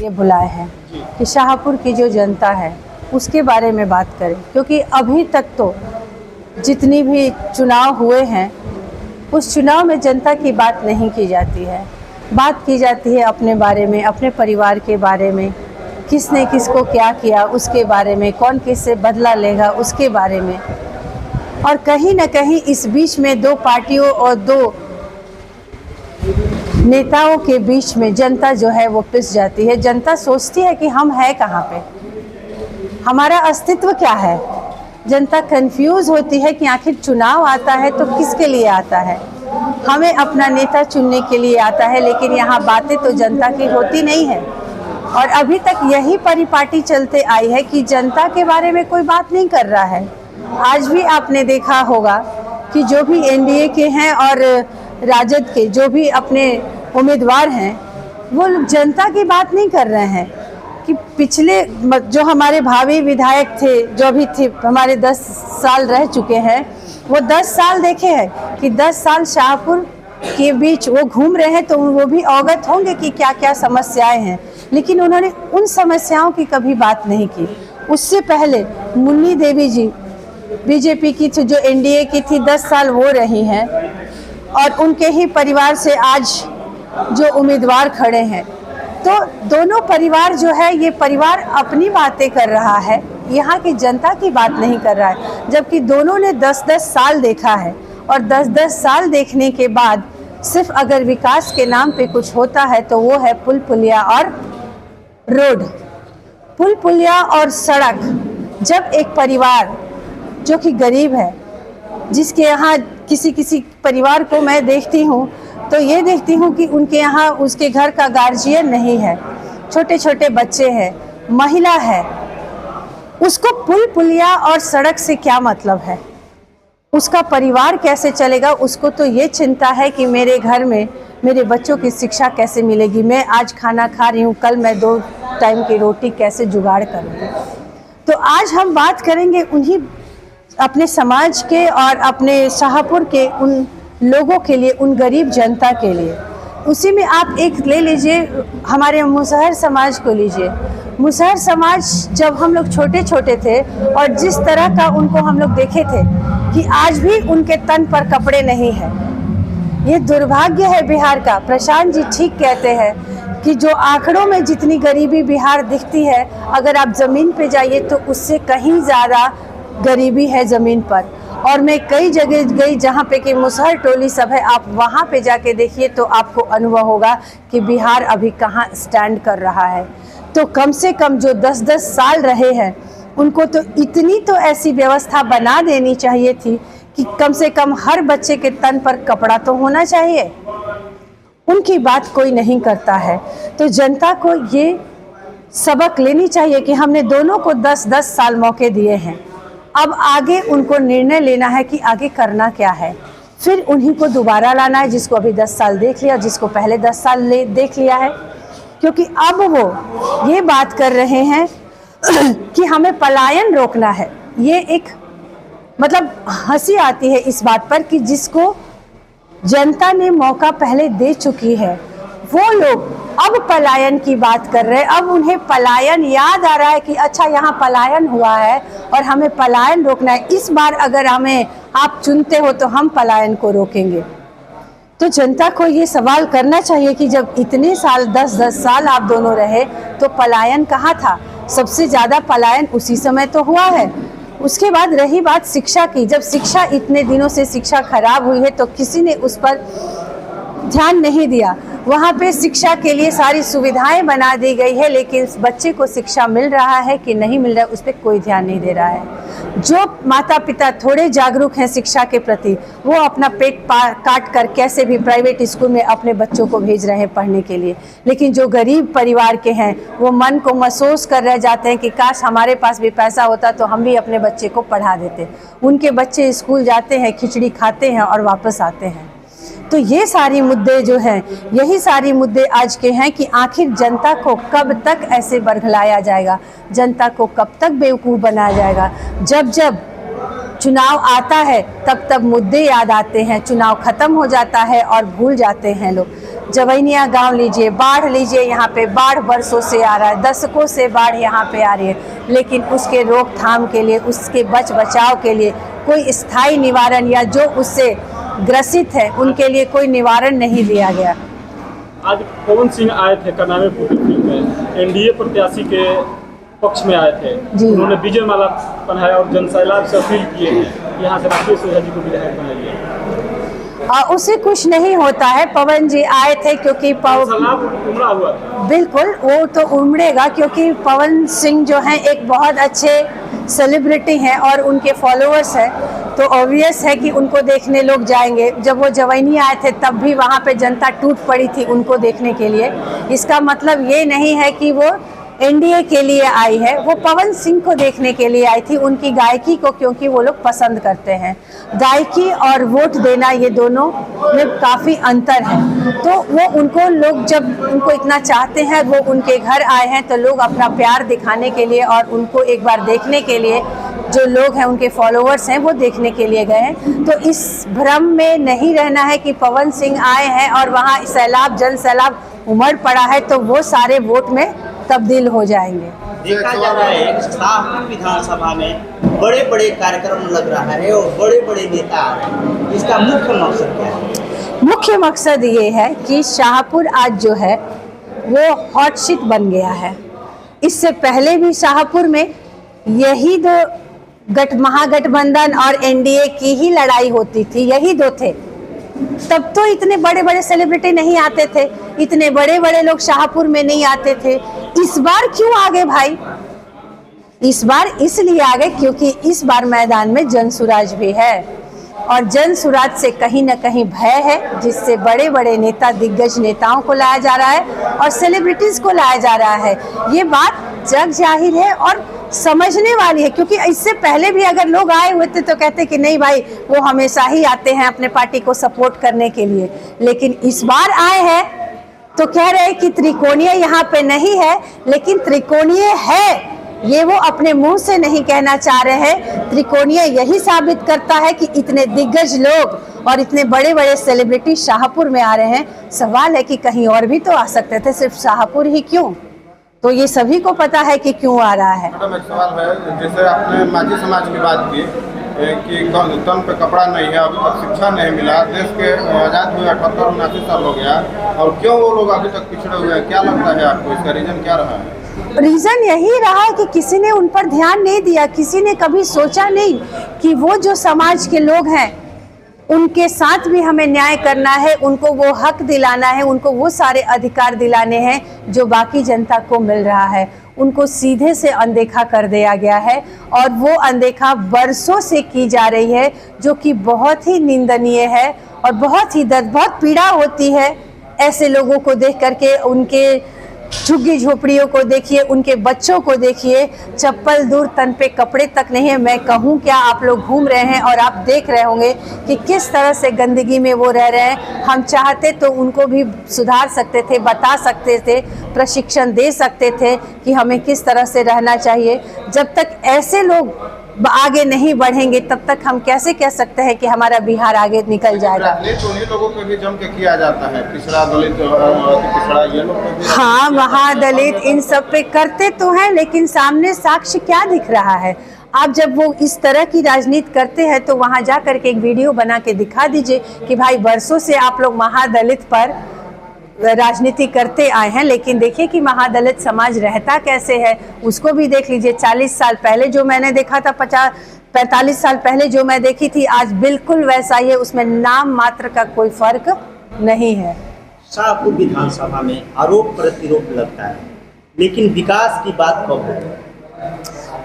ये बुलाए हैं कि शाहपुर की जो जनता है उसके बारे में बात करें, क्योंकि अभी तक तो जितनी भी चुनाव हुए हैं उस चुनाव में जनता की बात नहीं की जाती है। बात की जाती है अपने बारे में, अपने परिवार के बारे में, किसने किसको क्या किया उसके बारे में, कौन किससे बदला लेगा उसके बारे में। और कहीं ना कहीं इस बीच में दो पार्टियों और दो नेताओं के बीच में जनता जो है वो पिस जाती है। जनता सोचती है कि हम है कहाँ पे, हमारा अस्तित्व क्या है। जनता कंफ्यूज होती है कि आखिर चुनाव आता है तो किसके लिए आता है। हमें अपना नेता चुनने के लिए आता है, लेकिन यहाँ बातें तो जनता की होती नहीं है। और अभी तक यही परिपाटी चलते आई है कि जनता के बारे में कोई बात नहीं कर रहा है। आज भी आपने देखा होगा कि जो भी एनडीए के हैं और राजद के जो भी अपने उम्मीदवार हैं वो जनता की बात नहीं कर रहे हैं कि पिछले जो हमारे भावी विधायक थे, जो भी थे, हमारे 10 साल रह चुके हैं, वो 10 साल देखे हैं कि 10 साल शाहपुर के बीच वो घूम रहे हैं, तो वो भी अवगत होंगे कि क्या क्या समस्याएं हैं। लेकिन उन्होंने उन समस्याओं की कभी बात नहीं की। उससे पहले मुन्नी देवी जी बीजेपी की थी, जो एनडीए की थी, 10 साल वो रही हैं, और उनके ही परिवार से आज जो उम्मीदवार खड़े हैं, तो दोनों परिवार जो है, ये परिवार अपनी बातें कर रहा है, यहाँ की जनता की बात नहीं कर रहा है। जबकि दोनों ने 10-10 साल देखा है, और 10-10 साल देखने के बाद सिर्फ अगर विकास के नाम पे कुछ होता है तो वो है पुल पुलिया और रोड। पुल पुलिया और सड़क। जब एक परिवार जो कि गरीब है, जिसके यहाँ किसी परिवार को मैं देखती हूँ तो ये देखती हूँ कि उनके यहाँ उसके घर का गार्जियन नहीं है, छोटे छोटे बच्चे हैं, महिला है, उसको पुल पुलिया और सड़क से क्या मतलब है? उसका परिवार कैसे चलेगा? उसको तो ये चिंता है कि मेरे घर में मेरे बच्चों की शिक्षा कैसे मिलेगी, मैं आज खाना खा रही हूँ, कल मैं 2 टाइम की रोटी कैसे जुगाड़ करूँगी। तो आज हम बात करेंगे उन्हीं अपने समाज के और अपने शाहपुर के उन लोगों के लिए, उन गरीब जनता के लिए। उसी में आप एक ले लीजिए, हमारे मुसहर समाज को लीजिए। मुसहर समाज जब हम लोग छोटे छोटे थे और जिस तरह का उनको हम लोग देखे थे कि आज भी उनके तन पर कपड़े नहीं हैं, ये दुर्भाग्य है बिहार का। प्रशांत जी ठीक कहते हैं कि जो आंकड़ों में जितनी गरीबी बिहार दिखती है, अगर आप ज़मीन पे जाइए तो उससे कहीं ज़्यादा गरीबी है ज़मीन पर। और मैं कई जगह गई जहाँ पे कि मुसहर टोली सब है, आप वहाँ पे जाके देखिए तो आपको अनुभव होगा कि बिहार अभी कहाँ स्टैंड कर रहा है। तो कम से कम जो 10-10 साल रहे हैं उनको तो इतनी तो ऐसी व्यवस्था बना देनी चाहिए थी कि कम से कम हर बच्चे के तन पर कपड़ा तो होना चाहिए। उनकी बात कोई नहीं करता है। तो जनता को ये सबक लेनी चाहिए कि हमने दोनों को 10-10 साल मौके दिए हैं, अब आगे उनको निर्णय लेना है कि आगे करना क्या है। फिर उन्हीं को दोबारा लाना है, जिसको अभी 10 साल देख लिया, जिसको पहले 10 साल देख लिया है। क्योंकि अब वो ये बात कर रहे हैं कि हमें पलायन रोकना है। ये एक मतलब हंसी आती है इस बात पर कि जिसको जनता ने मौका पहले दे चुकी है, वो लोग अब पलायन की बात कर रहे हैं। अब उन्हें पलायन याद आ रहा है कि अच्छा यहाँ पलायन हुआ है और हमें पलायन रोकना है। इस बार अगर हमें आप चुनते हो तो हम पलायन को रोकेंगे। तो जनता को ये सवाल करना चाहिए कि जब इतने साल 10-10 साल आप दोनों रहे तो पलायन कहाँ था? सबसे ज़्यादा पलायन उसी समय तो हुआ है। उसके बाद रही बात शिक्षा की, जब शिक्षा इतने दिनों से शिक्षा खराब हुई है तो किसी ने उस पर ध्यान नहीं दिया। वहाँ पे शिक्षा के लिए सारी सुविधाएं बना दी गई है, लेकिन बच्चे को शिक्षा मिल रहा है कि नहीं मिल रहा है उस पर कोई ध्यान नहीं दे रहा है। जो माता पिता थोड़े जागरूक हैं शिक्षा के प्रति, वो अपना पेट काट कर कैसे भी प्राइवेट स्कूल में अपने बच्चों को भेज रहे हैं पढ़ने के लिए। लेकिन जो गरीब परिवार के हैं वो मन को महसूस कर रह जाते हैं कि काश हमारे पास भी पैसा होता तो हम भी अपने बच्चे को पढ़ा देते। उनके बच्चे स्कूल जाते हैं, खिचड़ी खाते हैं और वापस आते हैं। तो ये सारी मुद्दे जो हैं, यही सारी मुद्दे आज के हैं कि आखिर जनता को कब तक ऐसे बरगलाया जाएगा, जनता को कब तक बेवकूफ़ बनाया जाएगा। जब जब चुनाव आता है तब तब मुद्दे याद आते हैं, चुनाव ख़त्म हो जाता है और भूल जाते हैं लोग। जवैनिया गांव लीजिए, बाढ़ लीजिए, यहाँ पे बाढ़ बरसों से आ रहा है, दशकों से बाढ़ यहाँ पे आ रही है, लेकिन उसके रोकथाम के लिए, उसके बचाव के लिए कोई स्थायी निवारण या जो उससे ग्रसित है उनके लिए कोई निवारण नहीं दिया गया। आज पवन सिंह आए थे करनाल में, एनडीए प्रत्याशी के पक्ष में आए थे, उन्होंने विजय माला पहनाया और जनसैलाब से अपील किए हैं यहाँ से राकेश ओझा जी को विधायक बनाइए। उसे कुछ नहीं होता है। पवन जी आए थे क्योंकि उमड़ा हुआ था। बिल्कुल, वो तो उमड़ेगा क्योंकि पवन सिंह जो हैं एक बहुत अच्छे सेलिब्रिटी हैं और उनके फॉलोअर्स हैं, तो ऑब्वियस है कि उनको देखने लोग जाएंगे। जब वो जवैनी आए थे तब भी वहाँ पे जनता टूट पड़ी थी उनको देखने के लिए। इसका मतलब ये नहीं है कि वो एनडीए के लिए आई है, वो पवन सिंह को देखने के लिए आई थी, उनकी गायकी को, क्योंकि वो लोग पसंद करते हैं। गायकी और वोट देना ये दोनों में काफ़ी अंतर है। तो वो उनको लोग जब उनको इतना चाहते हैं, वो उनके घर आए हैं, तो लोग अपना प्यार दिखाने के लिए और उनको एक बार देखने के लिए, जो लोग हैं उनके फॉलोअर्स हैं वो देखने के लिए गए हैं। तो इस भ्रम में नहीं रहना है कि पवन सिंह आए हैं और वहाँ सैलाब, जन सैलाब उमड़ पड़ा है तो वो सारे वोट में तब्दील हो जाएंगे। देखा जा रहा है शाहपुर विधानसभा में बड़े बड़े कार्यक्रम लग रहा है और बड़े बड़े नेता आ रहे हैं, इसका मुख्य मकसद क्या है? मुख्य मकसद ये है कि शाहपुर आज जो है वो हॉट सीट बन गया है। इससे पहले भी शाहपुर में यही दो महागठबंधन और एनडीए की ही लड़ाई होती थी, यही दो थे। तब तो इतने बड़े बड़े सेलिब्रिटी नहीं आते थे, इतने बड़े बड़े लोग शाहपुर में नहीं आते थे। इस बार क्यों आ गए भाई? इस बार इसलिए आ गए क्योंकि इस बार मैदान में जनसुराज भी है और जनसुराज से कहीं ना कहीं भय है, जिससे बड़े बड़े नेता, दिग्गज नेताओं को लाया जा रहा है और सेलिब्रिटीज को लाया जा रहा है। ये बात जग जाहिर है और समझने वाली है, क्योंकि इससे पहले भी अगर लोग आए हुए थे तो कहते कि नहीं भाई वो हमेशा ही आते हैं अपने पार्टी को सपोर्ट करने के लिए, लेकिन इस बार आए हैं तो कह रहे हैं कि त्रिकोणीय यहाँ पे नहीं है, लेकिन त्रिकोणीय है। ये वो अपने मुंह से नहीं कहना चाह रहे हैं। त्रिकोणीय यही साबित करता है कि इतने दिग्गज लोग और इतने बड़े बड़े सेलिब्रिटी शाहपुर में आ रहे हैं। सवाल है कि कहीं और भी तो आ सकते थे, सिर्फ शाहपुर ही क्यों? तो ये सभी को पता है कि क्यों आ रहा है। मैडम, एक सवाल है, जैसे आपने माझी समाज की बात की कि तन पे कपड़ा नहीं है, अभी तक शिक्षा नहीं मिला, देश के आज़ाद हुए 78-79 साल हो गया, और क्यों वो लोग अभी तक पिछड़े हुए हैं? क्या लगता है आपको, इसका रीजन क्या रहा है? रीजन यही रहा है कि किसी ने उन पर ध्यान नहीं दिया, किसी ने कभी सोचा नहीं कि वो जो समाज के लोग हैं उनके साथ भी हमें न्याय करना है, उनको वो हक दिलाना है, उनको वो सारे अधिकार दिलाने हैं जो बाकी जनता को मिल रहा है। उनको सीधे से अनदेखा कर दिया गया है और वो अनदेखा बरसों से की जा रही है, जो कि बहुत ही निंदनीय है और बहुत ही दर्द, बहुत पीड़ा होती है ऐसे लोगों को देख करके। उनके झुग्गी झोपड़ियों को देखिए, उनके बच्चों को देखिए, चप्पल दूर, तन पे कपड़े तक नहीं है। मैं कहूँ क्या, आप लोग घूम रहे हैं और आप देख रहे होंगे कि किस तरह से गंदगी में वो रह रहे हैं। हम चाहते तो उनको भी सुधार सकते थे, बता सकते थे, प्रशिक्षण दे सकते थे कि हमें किस तरह से रहना चाहिए। जब तक ऐसे लोग आगे नहीं बढ़ेंगे तब तक हम कैसे कह सकते हैं कि हमारा बिहार आगे निकल जाएगा। उन्हीं लोगों पे भी जम के किया जाता है, पिछड़ा, दलित, पिछड़ा, ये लोग पे भी। हाँ, महादलित, इन सब पे करते तो हैं, लेकिन सामने साक्ष्य क्या दिख रहा है? आप जब वो इस तरह की राजनीति करते हैं तो वहाँ जा करके एक वीडियो बना के दिखा दीजिए कि भाई बरसों से आप लोग महादलित पर राजनीति करते आए हैं, लेकिन देखिए कि महादलित समाज रहता कैसे है, उसको भी देख लीजिए। 40 साल पहले जो मैंने देखा था, 45 साल पहले जो मैं देखी थी, आज बिल्कुल वैसा ही है, उसमें नाम मात्र का कोई फर्क नहीं है। शाहपुर विधानसभा में आरोप प्रत्यारोप लगता है, लेकिन विकास की बात कब होगी?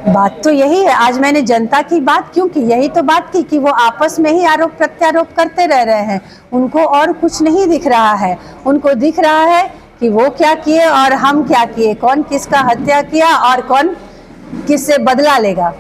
बात तो यही है। आज मैंने जनता की बात क्यों की? यही तो बात की कि वो आपस में ही आरोप प्रत्यारोप करते रह रहे हैं, उनको और कुछ नहीं दिख रहा है। उनको दिख रहा है कि वो क्या किए और हम क्या किए, कौन किसका हत्या किया और कौन किससे बदला लेगा।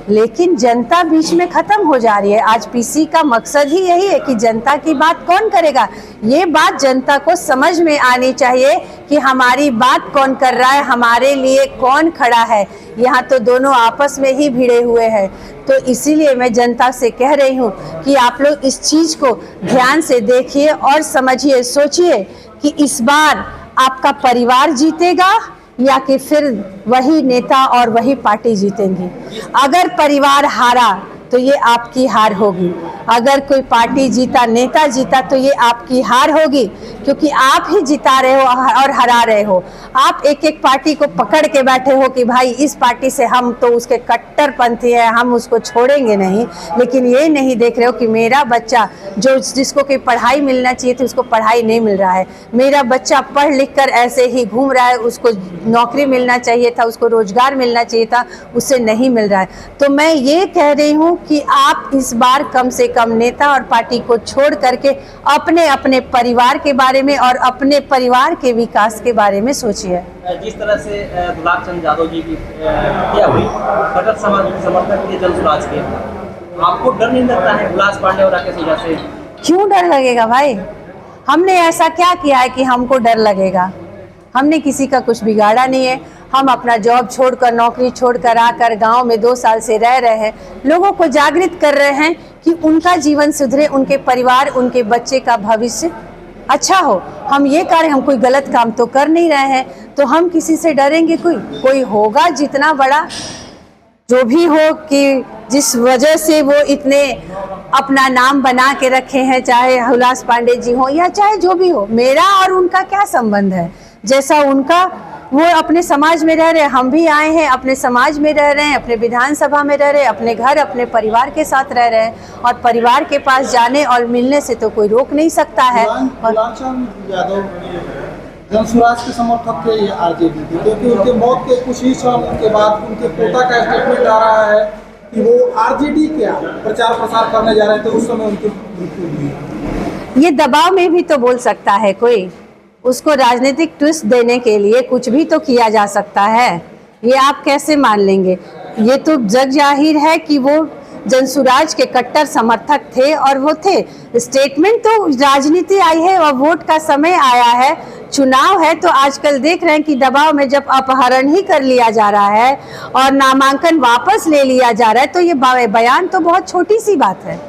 लेकिन जनता बीच में खत्म हो जा रही है। आज पीसी का मकसद ही यही है कि जनता की बात कौन करेगा। ये बात जनता को समझ में आनी चाहिए कि हमारी बात कौन कर रहा है, हमारे लिए कौन खड़ा है। यहाँ तो दोनों आपस में ही भिड़े हुए हैं। तो इसीलिए मैं जनता से कह रही हूँ कि आप लोग इस चीज़ को ध्यान से देखिए और समझिए, सोचिए कि इस बार आपका परिवार जीतेगा या कि फिर वही नेता और वही पार्टी जीतेंगी। अगर परिवार हारा तो ये आपकी हार होगी, अगर कोई पार्टी जीता, नेता जीता, तो ये आपकी हार होगी, क्योंकि आप ही जिता रहे हो और हरा रहे हो। आप एक एक पार्टी को पकड़ के बैठे हो कि भाई इस पार्टी से हम तो उसके कट्टरपंथी हैं, हम उसको छोड़ेंगे नहीं, लेकिन ये नहीं देख रहे हो कि मेरा बच्चा जो जिसको कि पढ़ाई मिलना चाहिए थी उसको पढ़ाई नहीं मिल रहा है, मेरा बच्चा पढ़ लिख कर ऐसे ही घूम रहा है, उसको नौकरी मिलना चाहिए था, उसको रोजगार मिलना चाहिए था, उससे नहीं मिल रहा है। तो मैं ये कह रही हूँ कि आप इस बार कम से कम नेता और पार्टी को छोड़ करके अपने अपने परिवार के बारे में और अपने परिवार के विकास के बारे में सोचिए। जिस तरह से गुलाब चंद यादव जी की हत्या हुई, कट्टर समर्थक थे जनसुराज के, आपको डर नहीं लगता है हुलास पांडे और राकेश ओझा से? क्यों डर लगेगा भाई? हमने ऐसा क्या किया है कि हमको डर लगेगा? हमने किसी का कुछ बिगाड़ा नहीं है। हम अपना जॉब छोड़कर, नौकरी छोड़कर आकर गांव में 2 साल से रह रहे हैं, लोगों को जागृत कर रहे हैं कि उनका जीवन सुधरे, उनके परिवार, उनके बच्चे का भविष्य अच्छा हो। हम ये कार्य, हम कोई गलत काम तो कर नहीं रहे हैं, तो हम किसी से डरेंगे? कोई होगा जितना बड़ा जो भी हो कि जिस वजह से वो इतने अपना नाम बना के रखे हैं, चाहे हुलास पांडे जी हो या चाहे जो भी हो, मेरा और उनका क्या संबंध है? जैसा उनका, वो अपने समाज में रह रहे हैं, हम भी आए हैं अपने समाज में रह रहे हैं, अपने विधानसभा में रह रहे हैं, अपने घर अपने परिवार के साथ रह रहे हैं, और परिवार के पास जाने और मिलने से तो कोई रोक नहीं सकता है। गुलाब चंद यादव जनसुराज के समर्थक थे या आरजेडी के? क्योंकि उनके मौत के कुछ ही क्षण के बाद उनके पोता का स्टेटमेंट आ रहा है कि वो आरजेडी के प्रचार प्रसार करने जा रहे थे, उस समय उनकी मृत्यु हुई। ये दबाव में भी तो बोल सकता है कोई, उसको राजनीतिक ट्विस्ट देने के लिए कुछ भी तो किया जा सकता है। ये आप कैसे मान लेंगे? ये तो जग जाहिर है कि वो जनसुराज के कट्टर समर्थक थे और वो थे। स्टेटमेंट तो राजनीति आई है और वोट का समय आया है, चुनाव है, तो आजकल देख रहे हैं कि दबाव में जब अपहरण ही कर लिया जा रहा है और नामांकन वापस ले लिया जा रहा है, तो ये बयान तो बहुत छोटी सी बात है।